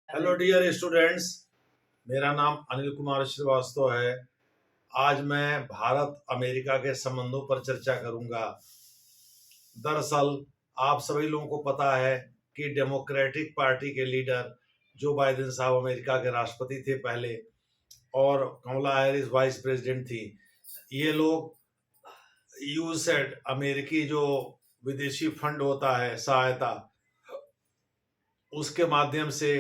Hello dear students, मेरा नाम अनिल कुमार श्रीवास्तव है। आज मैं भारत अमेरिका के संबंधों पर चर्चा करूंगा। दरअसल आप सभी लोगों को पता है कि डेमोक्रेटिक पार्टी के लीडर जो बाइडेन साहब अमेरिका के राष्ट्रपति थे पहले, और कमला हैरिस वाइस प्रेसिडेंट थी। ये लोग यूएसएड अमेरिकी जो विदेशी फंड होता है सहायता, उसके माध्यम से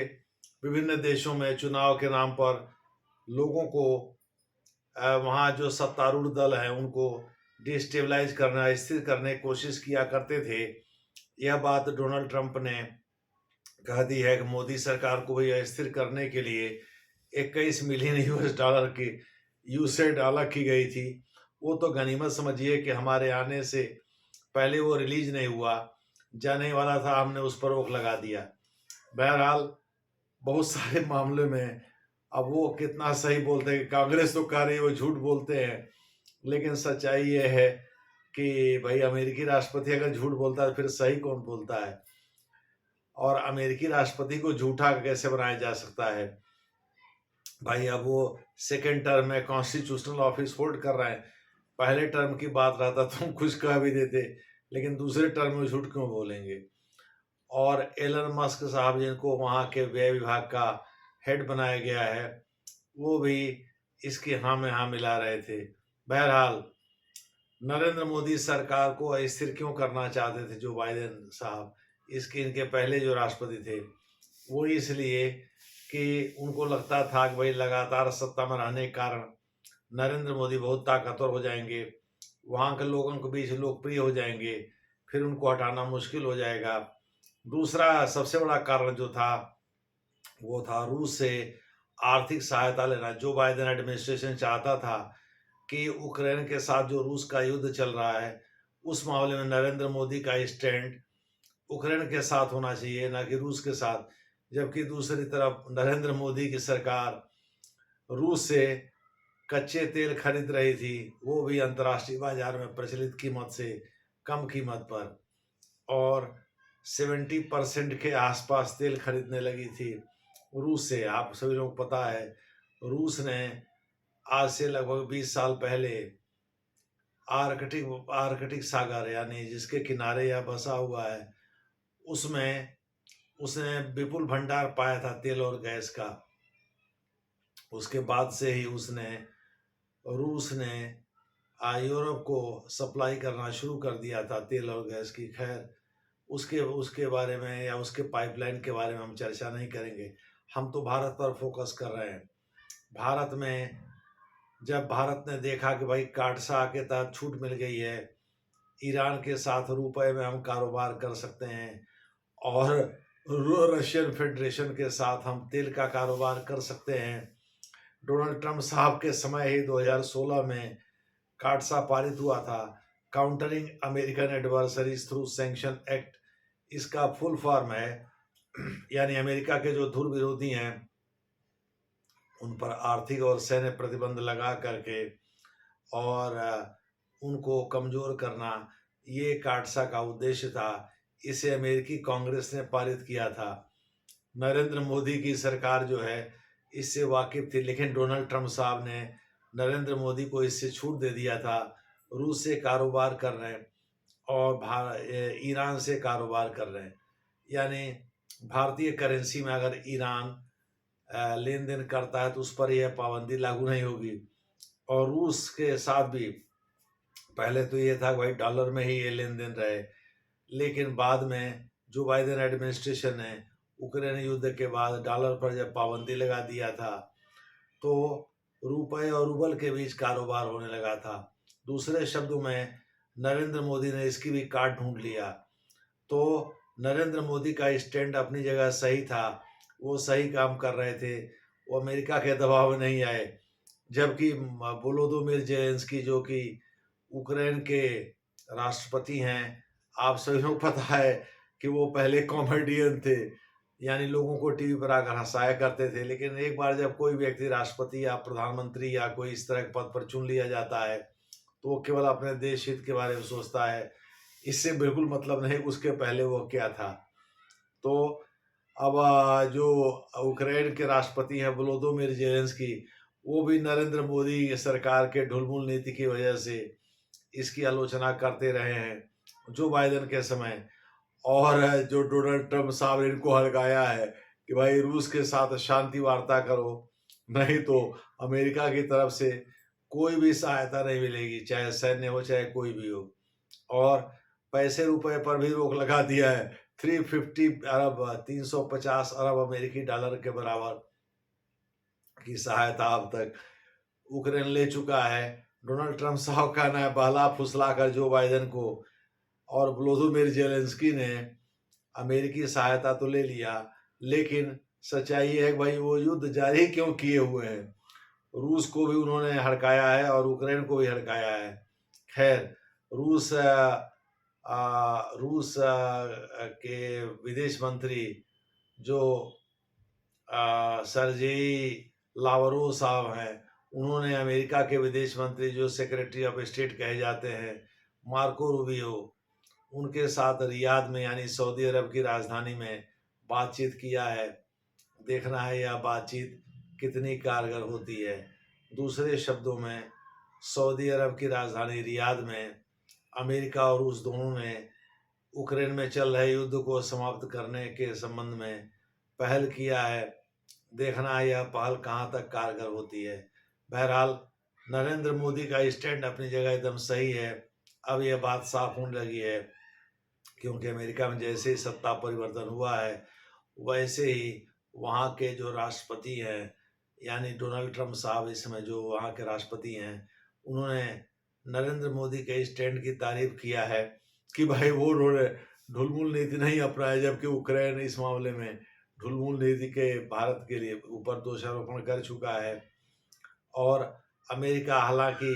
विभिन्न देशों में चुनाव के नाम पर लोगों को वहाँ जो सत्तारूढ़ दल है उनको डिस्टेबलाइज करना, स्थिर करने की कोशिश किया करते थे। यह बात डोनाल्ड ट्रंप ने कह दी है कि मोदी सरकार को भी अस्थिर करने के लिए 21 मिलियन यूएस डॉलर की यूसेड अलग की गई थी। वो तो गनीमत समझिए कि हमारे आने से पहले वो रिलीज नहीं हुआ, जाने वाला था, हमने उस पर रोक लगा दिया। बहरहाल बहुत सारे मामले में अब वो कितना सही बोलते हैं कि कांग्रेस तो कह रही है वो झूठ बोलते हैं, लेकिन सच्चाई ये है कि भाई अमेरिकी राष्ट्रपति अगर झूठ बोलता है तो फिर सही कौन बोलता है? और अमेरिकी राष्ट्रपति को झूठा कैसे बनाया जा सकता है? भाई अब वो सेकेंड टर्म में कॉन्स्टिट्यूशनल ऑफिस होल्ड कर रहे हैं। पहले टर्म की बात रहता तो हम कुछ कह भी देते, लेकिन दूसरे टर्म में झूठ क्यों बोलेंगे? और एलन मस्क साहब जिनको वहाँ के व्यय विभाग का हेड बनाया गया है, वो भी इसकी हाँ में हाँ मिला रहे थे। बहरहाल नरेंद्र मोदी सरकार को अस्थिर क्यों करना चाहते थे जो बाइडेन साहब, इसके इनके पहले जो राष्ट्रपति थे, वो इसलिए कि उनको लगता था कि भाई लगातार सत्ता में रहने के कारण नरेंद्र मोदी बहुत ताकतवर हो जाएंगे, वहाँ के लोगों के बीच लोकप्रिय हो जाएंगे, फिर उनको हटाना मुश्किल हो जाएगा। दूसरा सबसे बड़ा कारण जो था वो था रूस से आर्थिक सहायता लेना। जो बाइडेन एडमिनिस्ट्रेशन चाहता था कि यूक्रेन के साथ जो रूस का युद्ध चल रहा है, उस मामले में नरेंद्र मोदी का स्टैंड यूक्रेन के साथ होना चाहिए, ना कि रूस के साथ। जबकि दूसरी तरफ नरेंद्र मोदी की सरकार रूस से कच्चे तेल खरीद रही थी, वो भी अंतर्राष्ट्रीय बाजार में प्रचलित कीमत से कम कीमत पर, और 70% के आसपास तेल खरीदने लगी थी रूस से। आप सभी लोगों को पता है रूस ने आज से लगभग 20 साल पहले आर्कटिक आर्कटिक सागर यानी जिसके किनारे यह बसा हुआ है, उसमें उसने विपुल भंडार पाया था तेल और गैस का। उसके बाद से ही रूस ने यूरोप को सप्लाई करना शुरू कर दिया था तेल और गैस की। खैर उसके उसके बारे में या उसके पाइपलाइन के बारे में हम चर्चा नहीं करेंगे। हम तो भारत पर फोकस कर रहे हैं। भारत में जब भारत ने देखा कि भाई काटसा के तहत छूट मिल गई है, ईरान के साथ रुपए में हम कारोबार कर सकते हैं, और रशियन फेडरेशन के साथ हम तेल का कारोबार कर सकते हैं। डोनाल्ड ट्रंप साहब के समय ही 2016 में काटसा पारित हुआ था, countering American adversaries through sanction act. इसका फुल फॉर्म है, यानी अमेरिका के जो धुर विरोधी हैं उन पर आर्थिक और सैन्य प्रतिबंध लगा करके और उनको कमजोर करना, ये काटसा का उद्देश्य था। इसे अमेरिकी कांग्रेस ने पारित किया था। नरेंद्र मोदी की सरकार जो है इससे वाकिफ थी, लेकिन डोनाल्ड ट्रंप साहब ने नरेंद्र मोदी को इससे छूट दे दिया था। रूस से कारोबार कर रहे हैं और ईरान से कारोबार कर रहे हैं, यानी भारतीय करेंसी में अगर ईरान लेन देन करता है तो उस पर यह पाबंदी लागू नहीं होगी। और रूस के साथ भी पहले तो ये था भाई डॉलर में ही ये लेन देन रहे, लेकिन बाद में जो बाइडेन एडमिनिस्ट्रेशन ने यूक्रेन युद्ध के बाद डॉलर पर जब पाबंदी लगा दिया था तो रुपए और रूबल के बीच कारोबार होने लगा था। दूसरे शब्दों में नरेंद्र मोदी ने इसकी भी काट ढूंढ लिया। तो नरेंद्र मोदी का स्टैंड अपनी जगह सही था, वो सही काम कर रहे थे, वो अमेरिका के दबाव में नहीं आए। जबकि वोलोदिमीर ज़ेलेंस्की जो कि यूक्रेन के राष्ट्रपति हैं, आप सभी को पता है कि वो पहले कॉमेडियन थे, यानी लोगों को टीवी पर आकर हंसाया करते थे। लेकिन एक बार जब कोई व्यक्ति राष्ट्रपति या प्रधानमंत्री या कोई इस तरह के पद पर चुन लिया जाता है तो वो केवल अपने देश हित के बारे में सोचता है, इससे बिल्कुल मतलब नहीं उसके पहले वो क्या था। तो अब जो यूक्रेन के राष्ट्रपति हैं वोलोदिमीर ज़ेलेंस्की, वो भी नरेंद्र मोदी सरकार के ढुलमुल नीति की वजह से इसकी आलोचना करते रहे हैं जो बाइडेन के समय। और जो डोनाल्ड ट्रम्प साहब ने इनको हड़काया है कि भाई रूस के साथ शांति वार्ता करो, नहीं तो अमेरिका की तरफ से कोई भी सहायता नहीं मिलेगी, चाहे सैन्य हो चाहे कोई भी हो। और पैसे रुपए पर भी रोक लगा दिया है। 350 अरब 350 अरब अमेरिकी डॉलर के बराबर की सहायता अब तक यूक्रेन ले चुका है। डोनाल्ड ट्रम्प साहब का ना बहला फुसला कर जो बाइडेन को और व्लादिमीर ज़ेलेंस्की ने अमेरिकी सहायता तो ले लिया, लेकिन सच्चाई है कि भाई वो युद्ध जारी क्यों किए हुए हैं। रूस को भी उन्होंने हड़काया है और यूक्रेन को भी हड़काया है। खैर, रूस के विदेश मंत्री जो सर्जेई लावरोव साहब हैं, उन्होंने अमेरिका के विदेश मंत्री जो सेक्रेटरी ऑफ स्टेट कहे जाते हैं मार्को रूबियो, उनके साथ रियाद में यानी सऊदी अरब की राजधानी में बातचीत किया है। देखना है यह बातचीत कितनी कारगर होती है। दूसरे शब्दों में, सऊदी अरब की राजधानी रियाद में अमेरिका और रूस दोनों ने यूक्रेन में चल रहे युद्ध को समाप्त करने के संबंध में पहल किया है। देखना है यह पहल कहाँ तक कारगर होती है। बहरहाल, नरेंद्र मोदी का स्टैंड अपनी जगह एकदम सही है। अब यह बात साफ होने लगी है, क्योंकि अमेरिका में जैसे ही सत्ता परिवर्तन हुआ है, वैसे ही वहाँ के जो राष्ट्रपति हैं, यानी डोनाल्ड ट्रम्प साहब इस समय जो वहाँ के राष्ट्रपति हैं, उन्होंने नरेंद्र मोदी के स्टैंड की तारीफ किया है कि भाई वो उन्होंने ढुलमुल नीति नहीं अपनाई, जबकि यूक्रेन इस मामले में ढुलमुल नीति के भारत के लिए ऊपर दोषारोपण कर चुका है। और अमेरिका हालांकि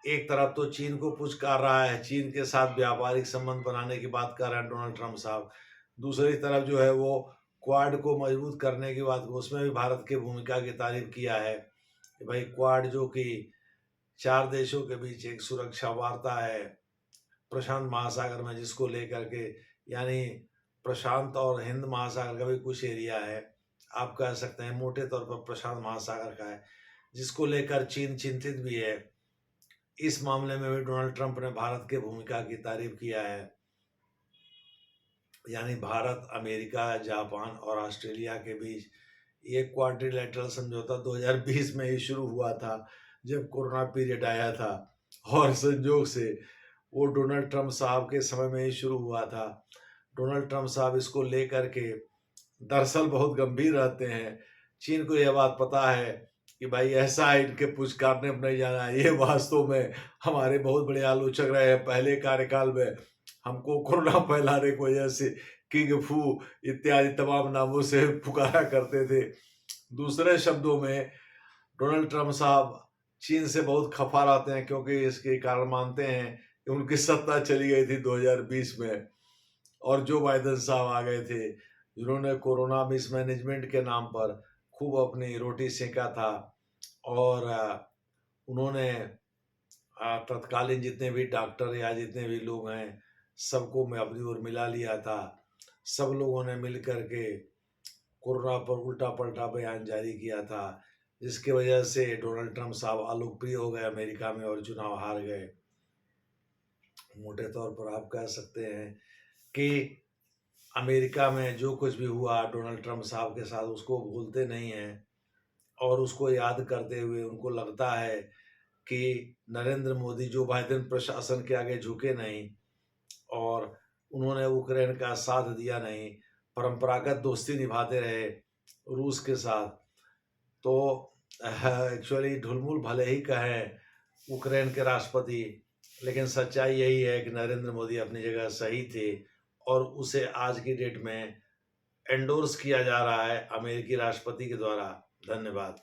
एक तरफ तो चीन को पुचकार रहा है, चीन के साथ व्यापारिक संबंध बनाने की बात कर रहे हैं डोनाल्ड ट्रम्प साहब। दूसरी तरफ जो है वो क्वाड को मजबूत करने की बात, उसमें भी भारत की भूमिका की तारीफ किया है कि भाई क्वाड जो कि 4 देशों के बीच एक सुरक्षा वार्ता है प्रशांत महासागर में, जिसको लेकर के यानी प्रशांत और हिंद महासागर का भी कुछ एरिया है, आप कह सकते हैं मोटे तौर पर प्रशांत महासागर का है, जिसको लेकर चीन चिंतित भी है। इस मामले में भी डोनाल्ड ट्रंप ने भारत की भूमिका की तारीफ किया है। यानी भारत, अमेरिका, जापान और ऑस्ट्रेलिया के बीच ये क्वाड्रिलैटरल समझौता 2020 में ही शुरू हुआ था, जब कोरोना पीरियड आया था, और संयोग से वो डोनाल्ड ट्रंप साहब के समय में ही शुरू हुआ था। डोनाल्ड ट्रंप साहब इसको लेकर के दरअसल बहुत गंभीर रहते हैं। चीन को यह बात पता है कि भाई ऐसा इनके पुचकारने में नहीं जाना है। ये वास्तव में हमारे बहुत बड़े आलोचक रहे हैं पहले कार्यकाल में, हमको कोरोना फैलाने की वजह से किंग फू इत्यादि तमाम नामों से पुकारा करते थे। दूसरे शब्दों में, डोनाल्ड ट्रंप साहब चीन से बहुत खफा रहते हैं, क्योंकि इसके कारण मानते हैं कि उनकी सत्ता चली गई थी 2020 में, और जो बाइडेन साहब आ गए थे, जिन्होंने कोरोना मिसमैनेजमेंट के नाम पर खूब अपनी रोटी सेका था। और उन्होंने तत्कालीन जितने भी डॉक्टर या जितने भी लोग हैं, सबको मैं अपनी ओर मिला लिया था। सब लोगों ने मिल कर के कोरोना पर उल्टा पलटा बयान जारी किया था, जिसकी वजह से डोनाल्ड ट्रंप साहब अलोकप्रिय हो गए अमेरिका में और चुनाव हार गए। मोटे तौर पर आप कह सकते हैं कि अमेरिका में जो कुछ भी हुआ डोनाल्ड ट्रंप साहब के साथ, उसको भूलते नहीं हैं, और उसको याद करते हुए उनको लगता है कि नरेंद्र मोदी जो बाइडेन प्रशासन के आगे झुके नहीं, और उन्होंने यूक्रेन का साथ दिया नहीं, परंपरागत दोस्ती निभाते रहे रूस के साथ। तो एक्चुअली ढुलमुल भले ही कहें यूक्रेन के राष्ट्रपति, लेकिन सच्चाई यही है कि नरेंद्र मोदी अपनी जगह सही थे, और उसे आज की डेट में एंडोर्स किया जा रहा है अमेरिकी राष्ट्रपति के द्वारा। धन्यवाद।